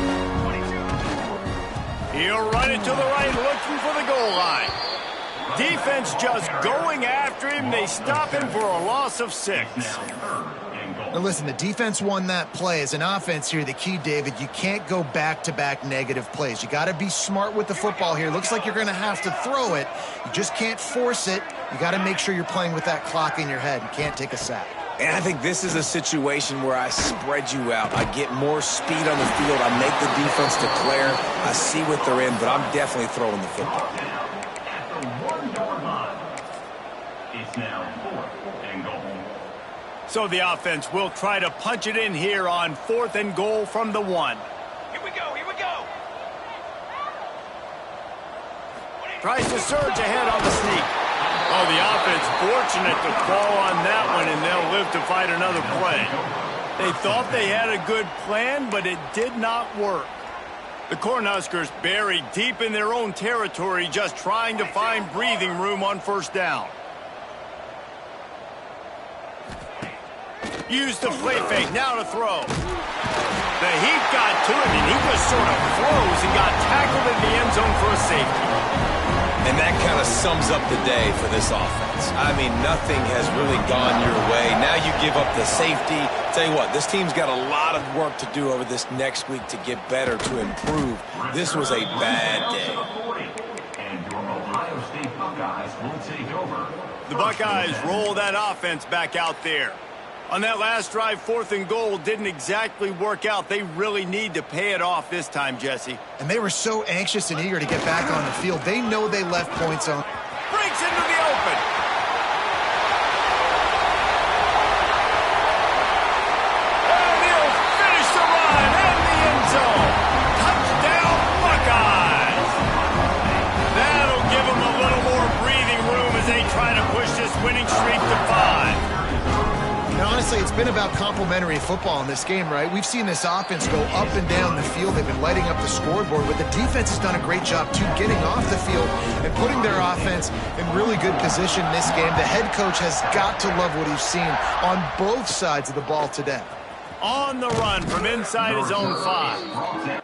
S1: He'll run it to the right, looking for the goal line. Defense just going after him. They stop him for a loss of 6.
S2: Now listen, the defense won that play. As an offense here, the key, David, you can't go back-to-back negative plays. You got to be smart with the football here. Looks like you're going to have to throw it. You just can't force it. You got to make sure you're playing with that clock in your head. You can't take a sack.
S3: And I think this is a situation where I spread you out. I get more speed on the field. I make the defense declare. I see what they're in, but I'm definitely throwing the football.
S4: At the 1-yard line. It's now 4th and goal.
S1: So the offense will try to punch it in here on 4th and goal from the 1.
S6: Here we go, here we go.
S1: Tries to surge ahead on the sneak. Oh, the offense fortunate to fall on that one, and they'll live to fight another play. They thought they had a good plan, but it did not work. The CornHuskers buried deep in their own territory, just trying to find breathing room on 1st down. Use the play fake, now to throw. The heat got to him, and he just sort of froze and got tackled in the end zone for a safety.
S3: And that kind of sums up the day for this offense. I mean, nothing has really gone your way. Now you give up the safety. Tell you what, this team's got a lot of work to do over this next week to get better, to improve. This was a bad day.
S4: And your Ohio State Buckeyes will take over.
S1: The Buckeyes roll that offense back out there. On that last drive, 4th and goal didn't exactly work out. They really need to pay it off this time, Jesse.
S2: And they were so anxious and eager to get back on the field. They know they left points on.
S1: Breaks into the open. And he'll finish the run in the end zone. Touchdown, Buckeyes. That'll give them a little more breathing room as they try to push this winning streak to 5.
S2: And honestly, it's been about complementary football in this game, right? We've seen this offense go up and down the field. They've been lighting up the scoreboard, but the defense has done a great job, too, getting off the field and putting their offense in really good position in this game. The head coach has got to love what he's seen on both sides of the ball today.
S1: On the run from inside his own 5.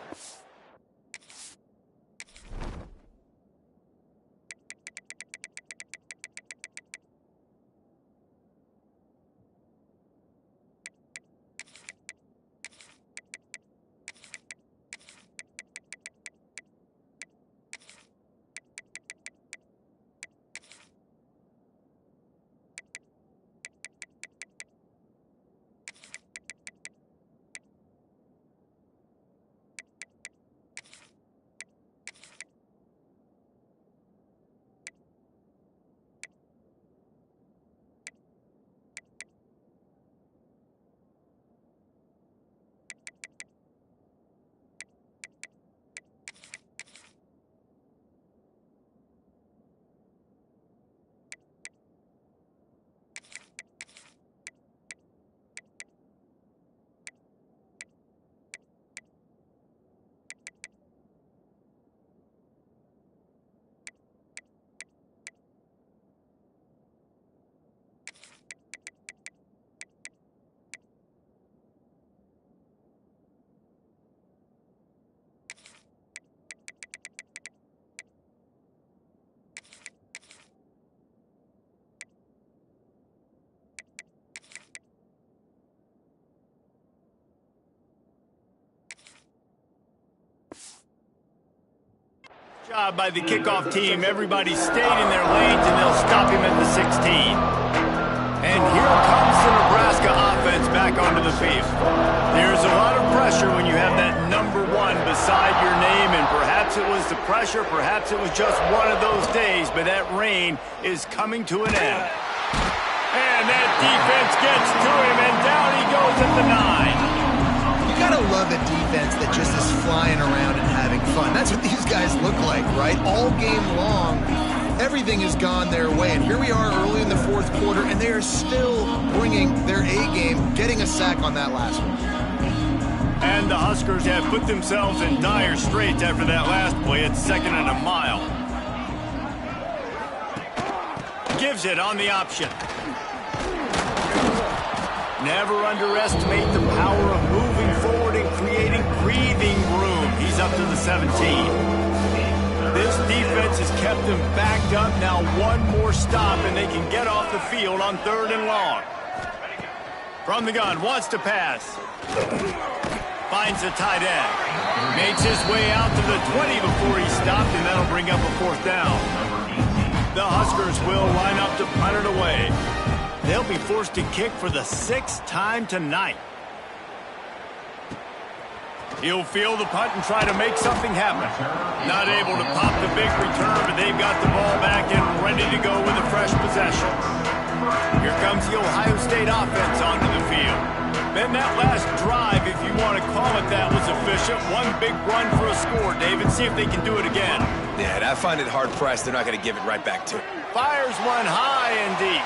S1: Job by the kickoff team. Everybody stayed in their lanes, and they'll stop him at the 16. And here comes the Nebraska offense back onto the field. There's a lot of pressure when you have that number 1 beside your name, and perhaps it was the pressure, perhaps it was just one of those days, but that reign is coming to an end. And that defense gets to him, and down he goes at the 9.
S2: You gotta love a defense that just is flying around and having fun. That's what these guys look like, right? All game long, everything has gone their way. And here we are early in the 4th quarter, and they are still bringing their A game, getting a sack on that last one.
S1: And the Huskers have put themselves in dire straits after that last play. It's 2nd and a mile. Gives it on the option. Never underestimate the power of moving forward and creating breathing room. He's up to the 17. This defense has kept them backed up. Now one more stop, and they can get off the field on 3rd and long. From the gun, wants to pass. Finds the tight end. Makes his way out to the 20 before he stopped, and that'll bring up a 4th down. The Huskers will line up to punt it away. They'll be forced to kick for the 6th time tonight. He'll field the punt and try to make something happen. Not able to pop the big return, but they've got the ball back and ready to go with a fresh possession. Here comes the Ohio State offense onto the field. Then that last drive, if you want to call it that, was efficient. One big run for a score, David. See if they can do it again.
S3: Yeah, and I find it hard-pressed. They're not going to give it right back to him.
S1: Fires one high and deep.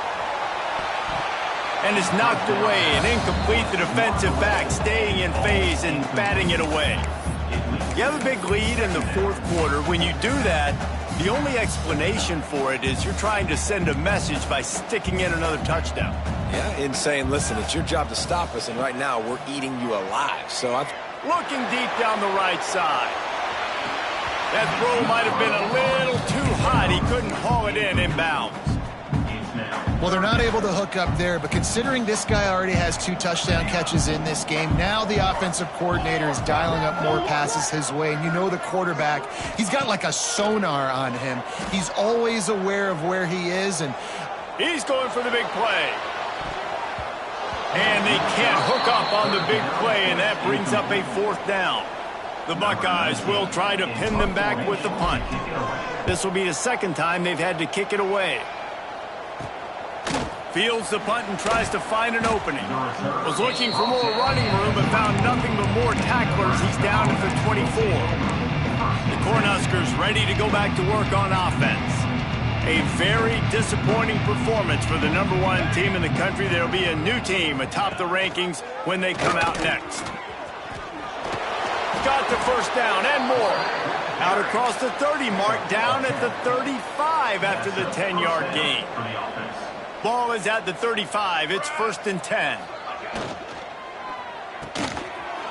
S1: And is knocked away and incomplete. The defensive back staying in phase and batting it away. You have a big lead in the 4th quarter. When you do that, the only explanation for it is you're trying to send a message by sticking in another touchdown.
S3: Yeah, in saying, listen, it's your job to stop us, and right now we're eating you alive. So
S1: looking deep down the right side. That throw might have been a little too hot. He couldn't haul it in inbounds.
S2: Well, they're not able to hook up there, but considering this guy already has 2 touchdown catches in this game, now the offensive coordinator is dialing up more passes his way. And you know the quarterback, he's got like a sonar on him. He's always aware of where he is, and
S1: he's going for the big play. And they can't hook up on the big play, and that brings up a 4th down. The Buckeyes will try to pin them back with the punt. This will be the 2nd time they've had to kick it away. Fields the punt and tries to find an opening. Was looking for more running room but found nothing but more tacklers. He's down at the 24. The CornHuskers ready to go back to work on offense. A very disappointing performance for the #1 team in the country. There'll be a new team atop the rankings when they come out next. Got the 1st down and more. Out across the 30 mark, down at the 35 after the 10-yard gain. Ball is at the 35. It's 1st and 10.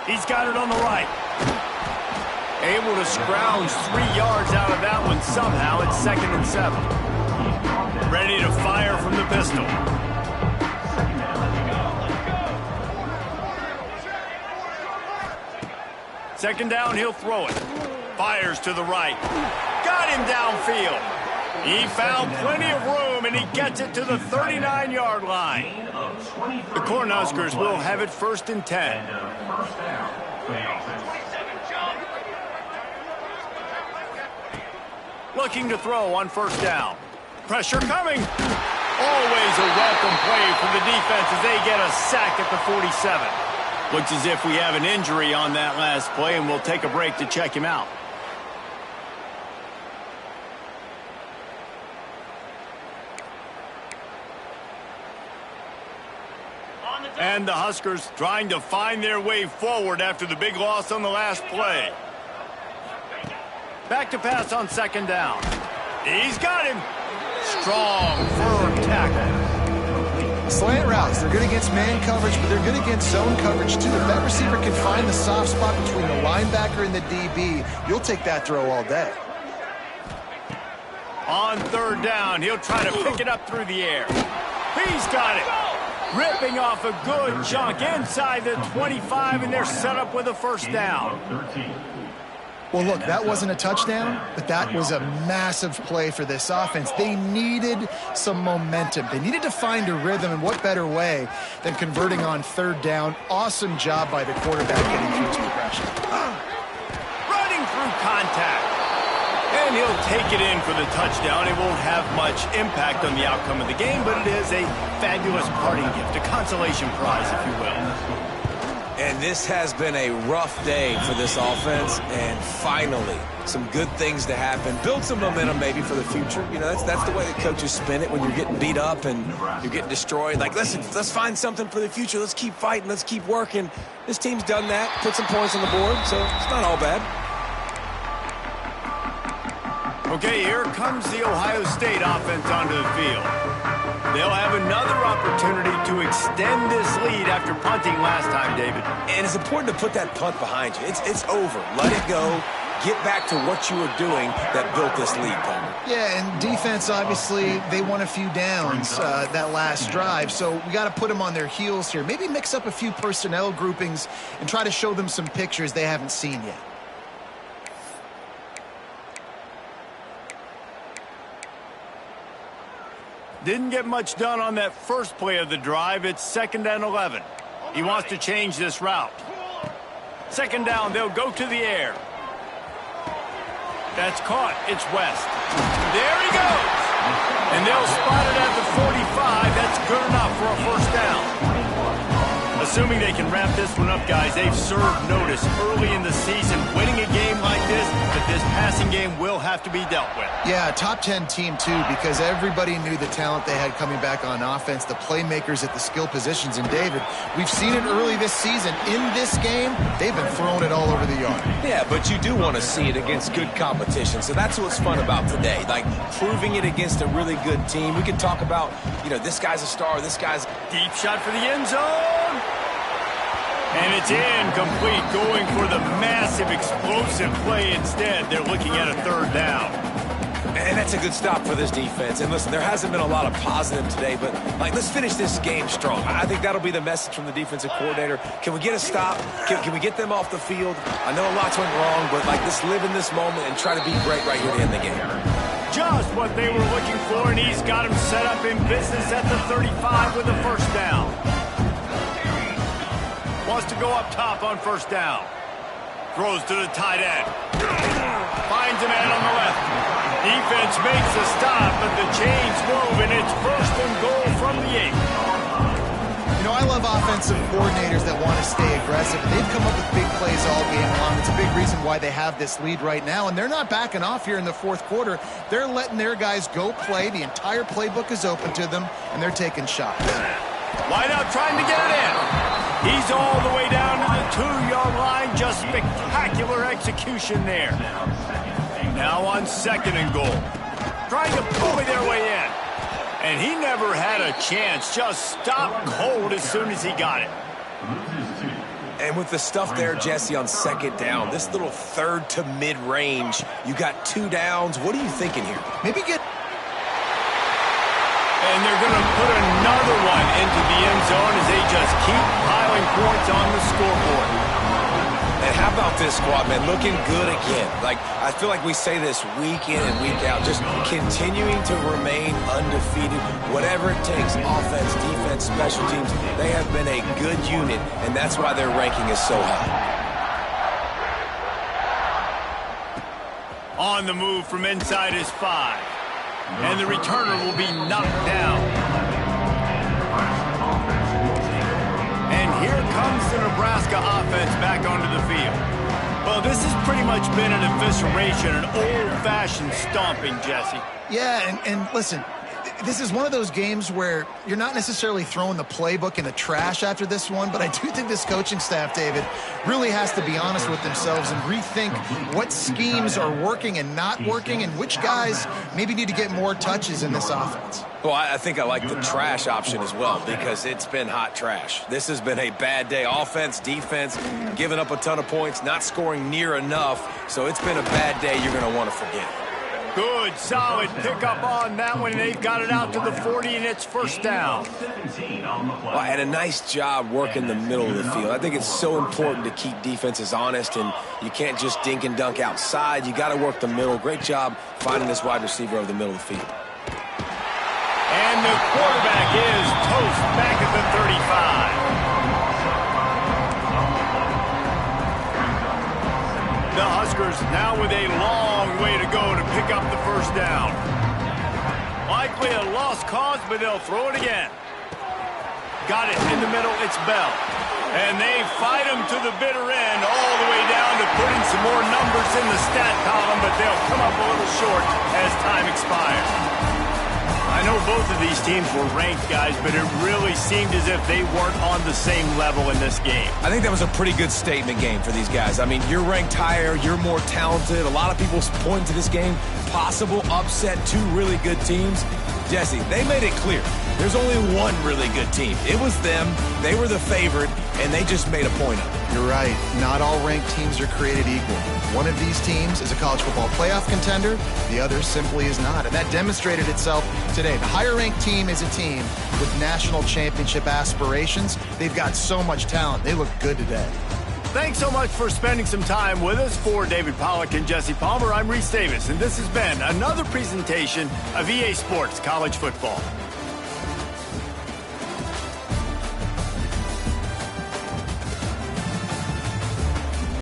S1: He's got it on the right. Able to scrounge 3 yards out of that one somehow. It's 2nd and 7. Ready to fire from the pistol. Second down, he'll throw it. Fires to the right. Got him downfield. He found plenty of room, and he gets it to the 39-yard line. The CornHuskers will have it 1st and 10. Looking to throw on 1st down. Pressure coming. Always a welcome play for the defense as they get a sack at the 47. Looks as if we have an injury on that last play, and we'll take a break to check him out. And the Huskers trying to find their way forward after the big loss on the last play. Back to pass on 2nd down. He's got him. Strong, firm tackle.
S2: Slant routes, they're good against man coverage, but they're good against zone coverage too. If that receiver can find the soft spot between the linebacker and the DB, you'll take that throw all day.
S1: On 3rd down, he'll try to pick it up through the air. He's got it. Ripping off a good chunk inside the 25, and they're set up with a 1st down.
S2: Well, look, that wasn't a touchdown, but that was a massive play for this offense. They needed some momentum. They needed to find a rhythm, and what better way than converting on 3rd down. Awesome job by the quarterback getting through his progression.
S1: Running through contact. And he'll take it in for the touchdown. It won't have much impact on the outcome of the game, but it is a fabulous parting gift, a consolation prize, if you will.
S3: And this has been a rough day for this offense, and finally, some good things to happen. Build some momentum maybe for the future. You know, that's the way that coaches spin it when you're getting beat up and you're getting destroyed. Like, listen, let's find something for the future. Let's keep fighting. Let's keep working. This team's done that, put some points on the board, so it's not all bad.
S1: Okay, here comes the Ohio State offense onto the field. They'll have another opportunity to extend this lead after punting last time, David.
S3: And it's important to put that punt behind you. It's over. Let it go. Get back to what you were doing that built this lead, Palmer.
S2: Yeah, and defense, obviously, they won a few downs that last drive, so we got to put them on their heels here. Maybe mix up a few personnel groupings and try to show them some pictures they haven't seen yet.
S1: Didn't get much done on that first play of the drive. It's 2nd and 11. He wants to change this route. 2nd down, they'll go to the air. That's caught. It's West. There he goes. And they'll spot it at the 45. That's good enough for a 1st down. Assuming they can wrap this one up, guys, they've served notice early in the season. Winning a game like this, but this passing game will have to be dealt with.
S2: Yeah, top 10 team, too, because everybody knew the talent they had coming back on offense, the playmakers at the skill positions. And, David, we've seen it early this season. In this game, they've been throwing it all over the yard.
S3: Yeah, but you do want to see it against good competition. So that's what's fun about today, like proving it against a really good team. We can talk about, this guy's a star, this guy's...
S1: Deep shot for the end zone. And it's incomplete, going for the massive, explosive play instead. They're looking at a 3rd down.
S3: And that's a good stop for this defense. And listen, there hasn't been a lot of positive today, but, let's finish this game strong. I think that'll be the message from the defensive coordinator. Can we get a stop? Can we get them off the field? I know lots went wrong, but, let's live in this moment and try to be great right here to end the game.
S1: Just what they were looking for, and he's got him set up in business at the 35 with a 1st down. Wants to go up top on 1st down. Throws to the tight end. Finds a man on the left. Defense makes a stop, but the chains move, and it's 1st and goal from the 8.
S2: I love offensive coordinators that want to stay aggressive. They've come up with big plays all game long. It's a big reason why they have this lead right now, and they're not backing off here in the 4th quarter. They're letting their guys go play. The entire playbook is open to them, and they're taking shots.
S1: Wide out trying to get it in. He's all the way down to the 2-yard line. Just spectacular execution there. Now on 2nd and goal. Trying to bully their way in. And he never had a chance. Just stopped cold as soon as he got it.
S3: And with the stuff there, Jesse, on 2nd down, this little 3rd to mid-range, you got 2 downs. What are you thinking here?
S2: Maybe get...
S1: And they're going to put another one into the end zone as they just keep piling points on the scoreboard.
S3: And how about this squad, man? Looking good again. I feel like we say this week in and week out, just continuing to remain undefeated. Whatever it takes, offense, defense, special teams, they have been a good unit, and that's why their ranking is so high.
S1: On the move from inside his 5. And the returner will be knocked down. And here comes the Nebraska offense back onto the field. Well, this has pretty much been an evisceration, an old-fashioned stomping, Jesse.
S2: Yeah, and listen, this is one of those games where you're not necessarily throwing the playbook in the trash after this one, but I do think this coaching staff, David, really has to be honest with themselves and rethink what schemes are working and not working and which guys maybe need to get more touches in this offense.
S3: Well, I think I like the trash option as well because it's been hot trash. This has been a bad day. Offense, defense, giving up a ton of points, not scoring near enough. So it's been a bad day you're going to want to forget.
S1: Good, solid pickup on that one. They've got it out to the 40, and it's 1st down.
S3: Well, and a nice job working the middle of the field. I think it's so important to keep defenses honest, and you can't just dink and dunk outside. You got to work the middle. Great job finding this wide receiver over the middle of the field.
S1: And the quarterback is toast back at the 35. The Huskers now with a long way to go to pick up the 1st down. Likely a lost cause, but they'll throw it again. Got it in the middle. It's Bell. And they fight him to the bitter end all the way down to putting some more numbers in the stat column, but they'll come up a little short as time expires. I know both of these teams were ranked, guys, but it really seemed as if they weren't on the same level in this game.
S3: I think that was a pretty good statement game for these guys. I mean, you're ranked higher, you're more talented. A lot of people point to this game, possible upset, 2 really good teams. Jesse, they made it clear. There's only one really good team. It was them. They were the favorite, and they just made a point of it.
S2: You're right. Not all ranked teams are created equal. One of these teams is a college football playoff contender. The other simply is not. And that demonstrated itself today. The higher-ranked team is a team with national championship aspirations. They've got so much talent. They look good today.
S1: Thanks so much for spending some time with us. For David Pollack and Jesse Palmer, I'm Reese Davis, and this has been another presentation of EA Sports College Football.